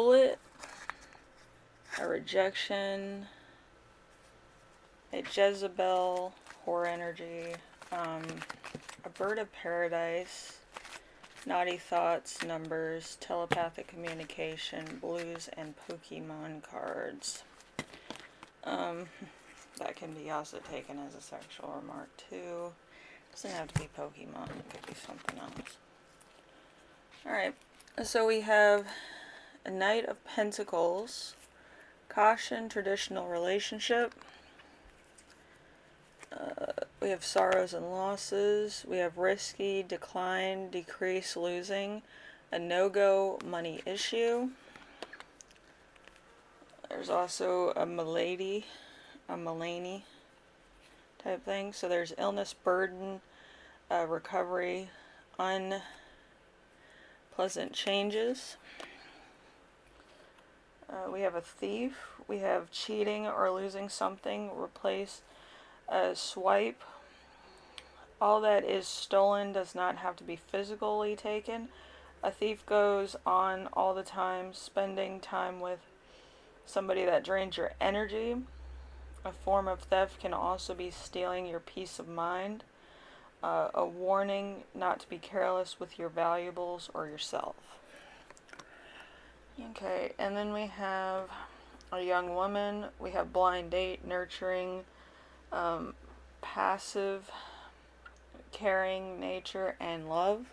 bullet, a rejection, a Jezebel, horror energy, a bird of paradise, naughty thoughts, numbers, telepathic communication, blues, and Pokemon cards. That can be also taken as a sexual remark too. Doesn't have to be Pokemon, it could be something else. Alright, so we have a Knight of Pentacles, caution, traditional relationship. We have sorrows and losses. We have risky, decline, decrease, losing, a no-go, money issue. There's also a Milady, a Mulaney type thing. So there's illness, burden, recovery, unpleasant changes. We have a thief. We have cheating or losing something. Replace a swipe. All that is stolen does not have to be physically taken. A thief goes on all the time, spending time with somebody that drains your energy. A form of theft can also be stealing your peace of mind. A warning not to be careless with your valuables or yourself. Okay, and then we have a young woman. We have blind date, nurturing, passive, caring, nature, and love.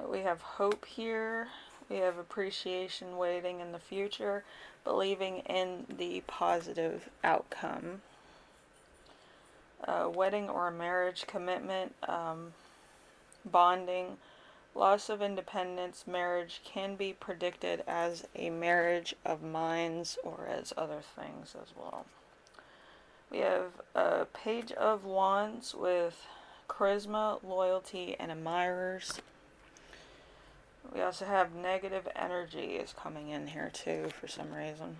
We have hope here. We have appreciation, waiting in the future, believing in the positive outcome. Wedding or marriage, commitment, bonding, loss of independence. Marriage can be predicted as a marriage of minds or as other things as well. We have a Page of Wands with charisma, loyalty, and admirers. We also have negative energy is coming in here too for some reason.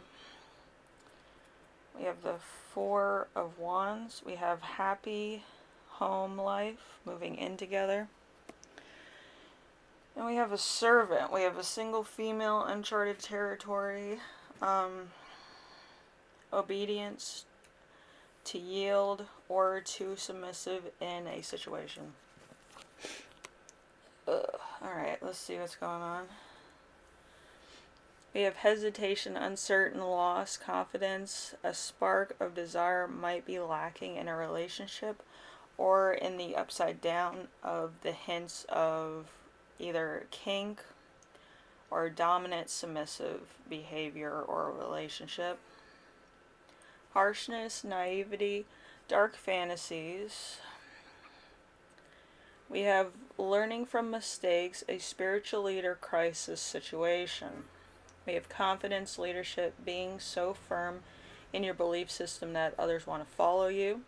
We have the Four of Wands. We have happy home life, moving in together. And we have a Servant. We have a single female, uncharted territory, obedience, to yield, or too submissive in a situation. Alright, let's see what's going on. We have hesitation, uncertain, loss, confidence. A spark of desire might be lacking in a relationship, or in the upside down of the hints of either kink or dominant submissive behavior or relationship. Harshness, naivety, dark fantasies. We have learning from mistakes, a spiritual leader crisis situation. We have confidence, leadership, being so firm in your belief system that others want to follow you.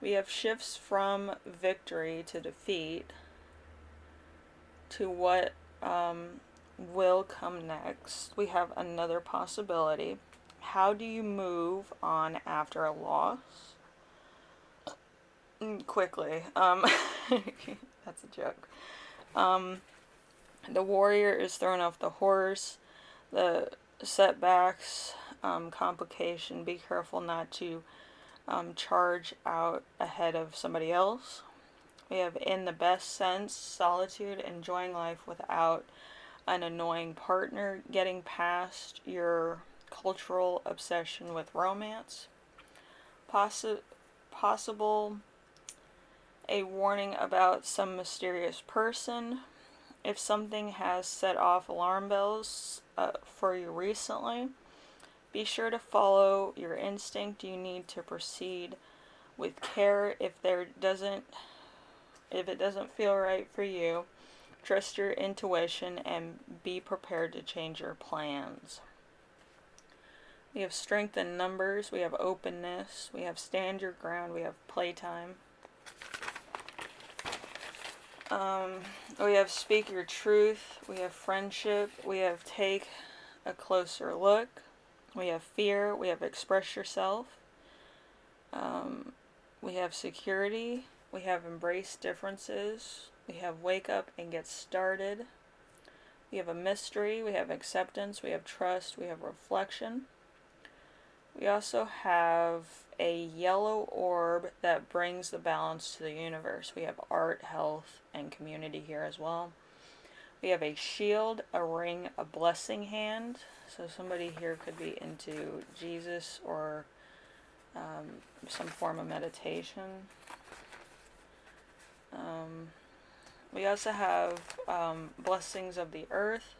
We have shifts from victory to defeat to what will come next. We have another possibility. How do you move on after a loss? Quickly. That's a joke. The warrior is thrown off the horse. The setbacks, complication. Be careful not to charge out ahead of somebody else. We have in the best sense, solitude, enjoying life without an annoying partner, getting past your cultural obsession with romance. Possible a warning about some mysterious person. If something has set off alarm bells for you recently, be sure to follow your instinct. You need to proceed with care. If it doesn't feel right for you, trust your intuition and be prepared to change your plans. We have strength in numbers. We have openness. We have stand your ground. We have playtime. We have speak your truth. We have friendship. We have take a closer look. We have fear. We have express yourself. We have security. We have embrace differences. We have wake up and get started. We have a mystery, we have acceptance, we have trust, we have reflection. We also have a yellow orb that brings the balance to the universe. We have art, health, and community here as well. We have a shield, a ring, a blessing hand. So somebody here could be into Jesus or some form of meditation. We also have blessings of the earth.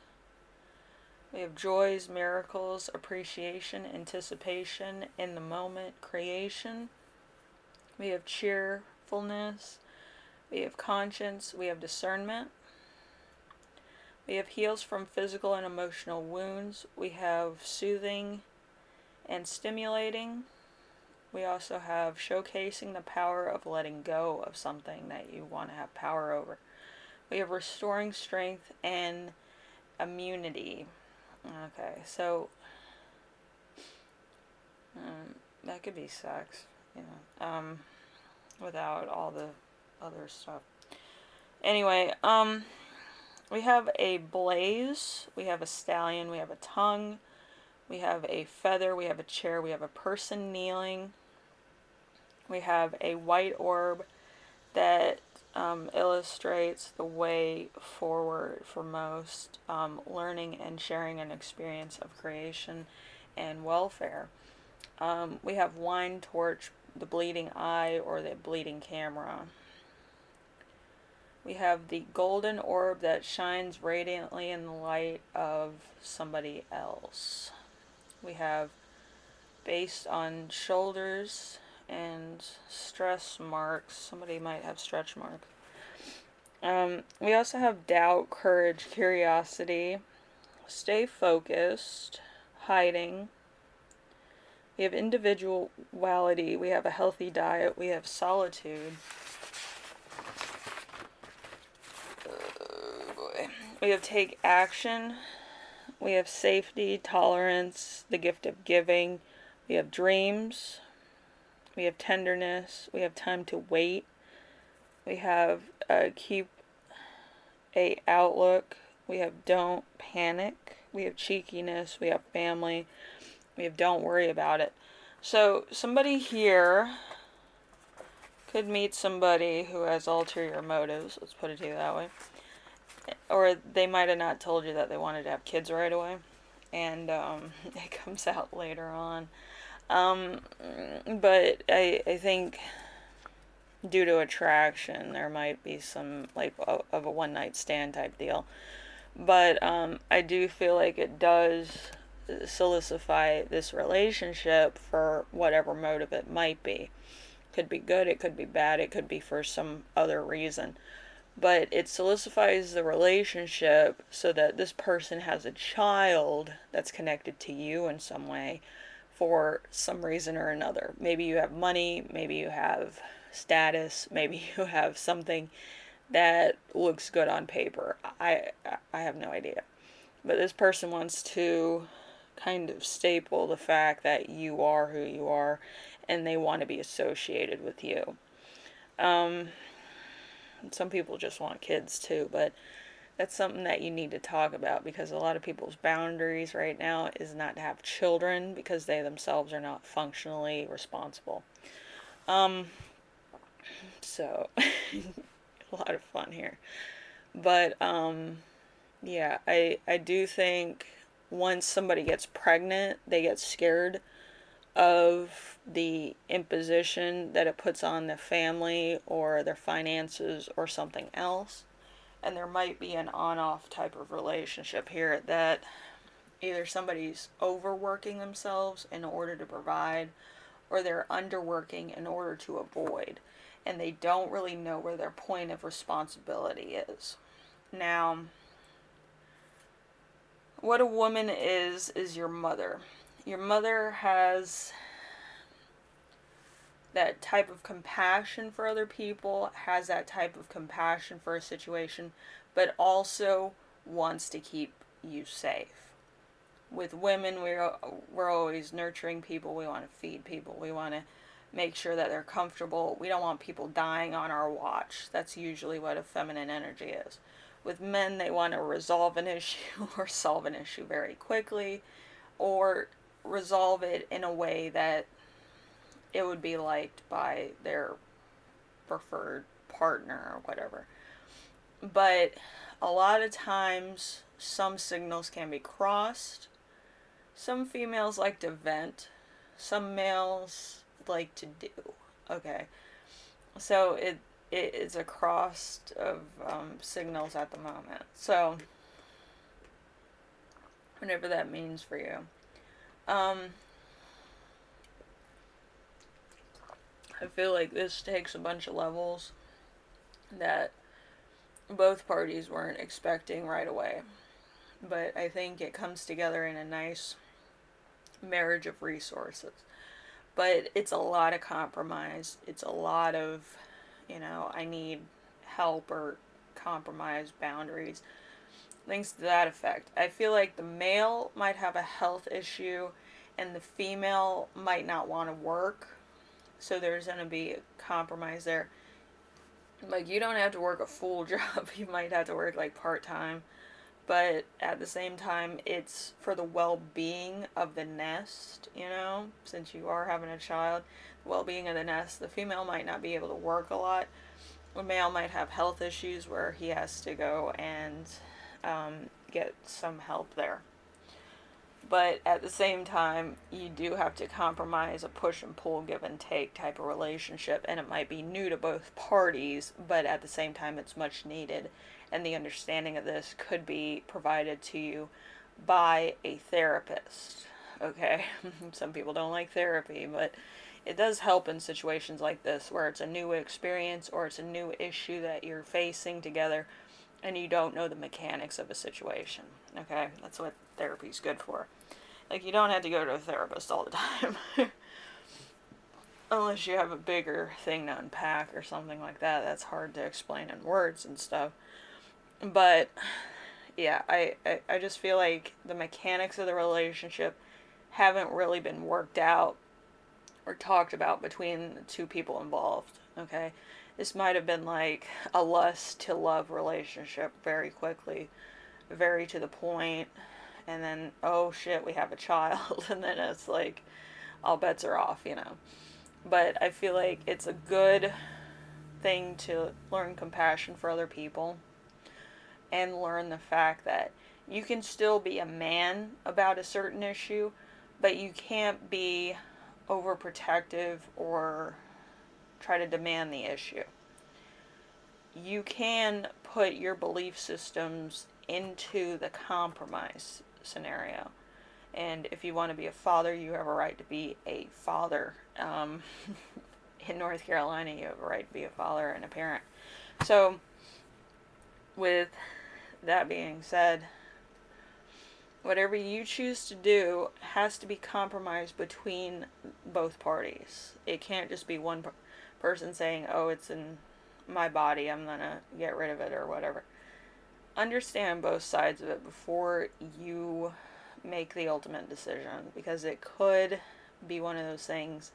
We have joys, miracles, appreciation, anticipation, in the moment, creation. We have cheerfulness. We have conscience. We have discernment. We have heals from physical and emotional wounds. We have soothing and stimulating. We also have showcasing the power of letting go of something that you want to have power over. We have restoring strength and immunity. Okay, so that could be sex, without all the other stuff. Anyway, we have a blaze, we have a stallion, we have a tongue, we have a feather, we have a chair, we have a person kneeling, we have a white orb that illustrates the way forward for most, learning and sharing an experience of creation and welfare. We have wine torch, the bleeding eye, or the bleeding camera. We have the golden orb that shines radiantly in the light of somebody else. We have based on shoulders and stress marks. Somebody might have stretch marks. We also have doubt, courage, curiosity, stay focused, hiding. We have individuality. We have a healthy diet. We have solitude. Oh boy. We have take action. We have safety, tolerance, the gift of giving. We have dreams. We have tenderness. We have time to wait. We have keep a outlook. We have don't panic. We have cheekiness. We have family. We have don't worry about it. So somebody here could meet somebody who has ulterior motives. Let's put it to you that way. Or they might have not told you that they wanted to have kids right away. And it comes out later on. But I think due to attraction, there might be some, like, of a one-night stand type deal. But I do feel like it does solidify this relationship for whatever motive it might be. Could be good, it could be bad, it could be for some other reason. But it solidifies the relationship so that this person has a child that's connected to you in some way for some reason or another. Maybe you have money, maybe you have status, maybe you have something that looks good on paper. I have no idea. But this person wants to kind of staple the fact that you are who you are and they want to be associated with you. Some people just want kids too, but that's something that you need to talk about, because a lot of people's boundaries right now is not to have children because they themselves are not functionally responsible. So a lot of fun here. But yeah, I do think once somebody gets pregnant, they get scared of the imposition that it puts on the family or their finances or something else. And there might be an on-off type of relationship here that either somebody's overworking themselves in order to provide, or they're underworking in order to avoid. And they don't really know where their point of responsibility is. Now, what a woman is your mother. Your mother has that type of compassion for other people, has that type of compassion for a situation, but also wants to keep you safe. With women, we're always nurturing people. We want to feed people. We want to make sure that they're comfortable. We don't want people dying on our watch. That's usually what a feminine energy is. With men, they want to resolve an issue or solve an issue very quickly, or resolve it in a way that it would be liked by their preferred partner or whatever. But a lot of times, some signals can be crossed. Some females like to vent, some males like to do. Okay, so it is a cross of signals at the moment. So whatever that means for you. I feel like this takes a bunch of levels that both parties weren't expecting right away. But I think it comes together in a nice marriage of resources. But it's a lot of compromise. It's a lot of, I need help or compromise boundaries. Things to that effect. I feel like the male might have a health issue and the female might not want to work. So there's going to be a compromise there. Like, you don't have to work a full job. You might have to work like part-time. But at the same time, it's for the well-being of the nest, since you are having a child, the well-being of the nest. The female might not be able to work a lot. The male might have health issues where he has to go and get some help there. But at the same time, you do have to compromise, a push and pull, give and take type of relationship, and it might be new to both parties, but at the same time, it's much needed. And the understanding of this could be provided to you by a therapist. Okay? Some people don't like therapy, but it does help in situations like this where it's a new experience or it's a new issue that you're facing together and you don't know the mechanics of a situation. Okay? That's what therapy's good for. Like, you don't have to go to a therapist all the time. Unless you have a bigger thing to unpack or something like that. That's hard to explain in words and stuff. But, yeah, I just feel like the mechanics of the relationship haven't really been worked out or talked about between the two people involved. Okay? This might have been like a lust to love relationship very quickly, very to the point, and then, oh shit, we have a child, and then it's like, all bets are off, But I feel like it's a good thing to learn compassion for other people and learn the fact that you can still be a man about a certain issue, but you can't be overprotective or try to demand the issue. You can put your belief systems into the compromise scenario. And if you want to be a father, you have a right to be a father. In North Carolina, you have a right to be a father and a parent. So, with that being said, whatever you choose to do has to be compromised between both parties. It can't just be one person saying, oh, it's in my body, I'm gonna get rid of it or whatever. Understand both sides of it before you make the ultimate decision, because it could be one of those things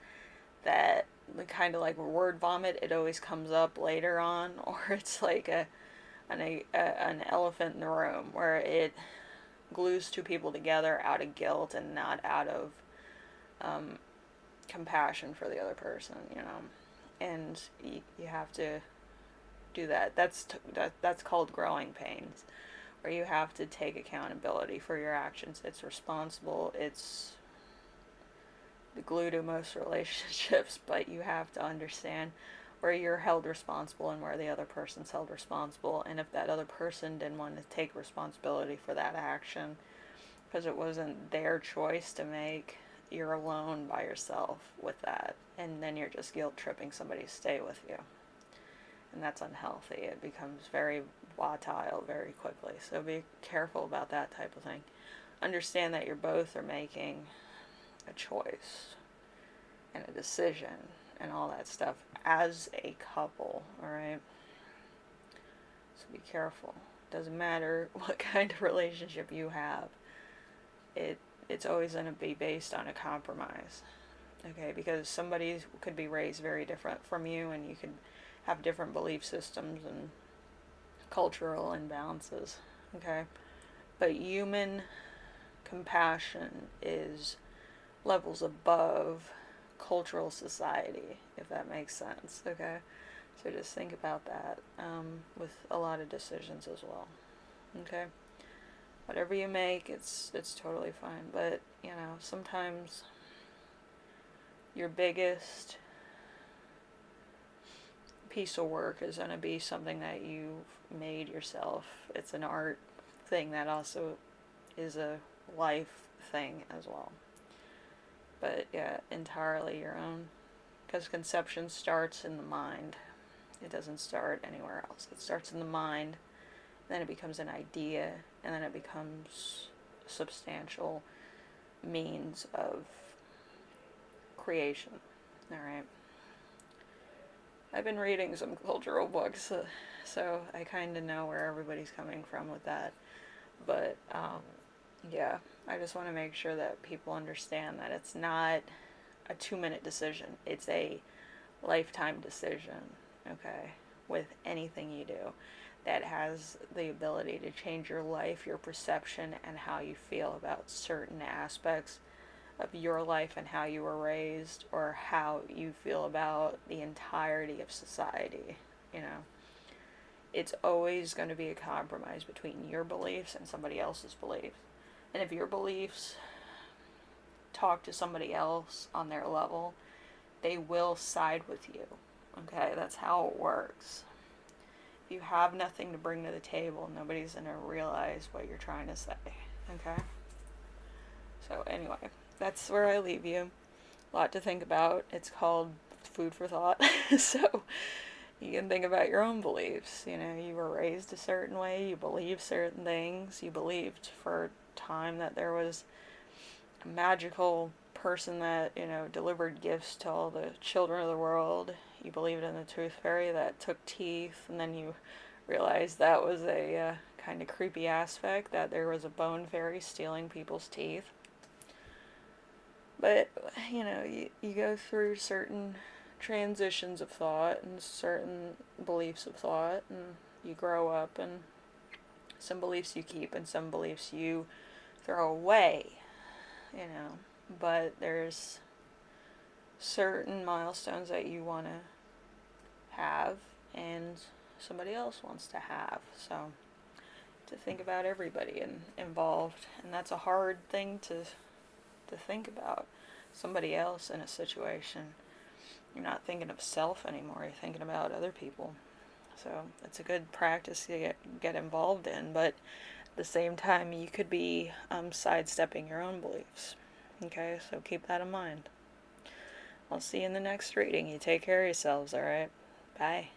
that kind of like word vomit, it always comes up later on, or it's like an elephant in the room where it glues two people together out of guilt and not out of compassion for the other person, and you have to do that. That's called growing pains, where you have to take accountability for your actions. It's responsible. It's the glue to most relationships, but you have to understand where you're held responsible and where the other person's held responsible, and if that other person didn't want to take responsibility for that action because it wasn't their choice to make, you're alone by yourself with that, and then you're just guilt tripping somebody to stay with you. And that's unhealthy. It becomes very volatile very quickly. So be careful about that type of thing. Understand that you both are making a choice and a decision and all that stuff as a couple, alright? So be careful. Doesn't matter what kind of relationship you have. It's always going to be based on a compromise. Okay, because somebody could be raised very different from you, and you could have different belief systems and cultural imbalances, okay? But human compassion is levels above cultural society, if that makes sense, okay? So just think about that with a lot of decisions as well, okay? Whatever you make, it's totally fine. But, sometimes your biggest piece of work is going to be something that you've made yourself. It's an art thing that also is a life thing as well. But yeah, entirely your own. Because conception starts in the mind. It doesn't start anywhere else. It starts in the mind, then it becomes an idea, and then it becomes a substantial means of creation. Alright. I've been reading some cultural books, so I kind of know where everybody's coming from with that. But, yeah, I just want to make sure that people understand that it's not a 2-minute decision. It's a lifetime decision, okay, with anything you do that has the ability to change your life, your perception, and how you feel about certain aspects of your life and how you were raised, or how you feel about the entirety of society. It's always going to be a compromise between your beliefs and somebody else's beliefs. And if your beliefs talk to somebody else on their level, they will side with you. Okay, that's how it works. If you have nothing to bring to the table, nobody's going to realize what you're trying to say. Okay? So anyway, that's where I leave you. A lot to think about. It's called food for thought. So you can think about your own beliefs. You were raised a certain way, you believe certain things, you believed for a time that there was a magical person that, delivered gifts to all the children of the world. You believed in the tooth fairy that took teeth, and then you realized that was a kind of creepy aspect, that there was a bone fairy stealing people's teeth. But, you go through certain transitions of thought and certain beliefs of thought, and you grow up, and some beliefs you keep and some beliefs you throw away, but there's certain milestones that you want to have and somebody else wants to have. So to think about everybody and involved, and that's a hard thing to think about. Somebody else in a situation. You're not thinking of self anymore, you're thinking about other people. So it's a good practice to get involved in, but at the same time you could be sidestepping your own beliefs. Okay, so keep that in mind. I'll see you in the next reading. You take care of yourselves, alright? Bye.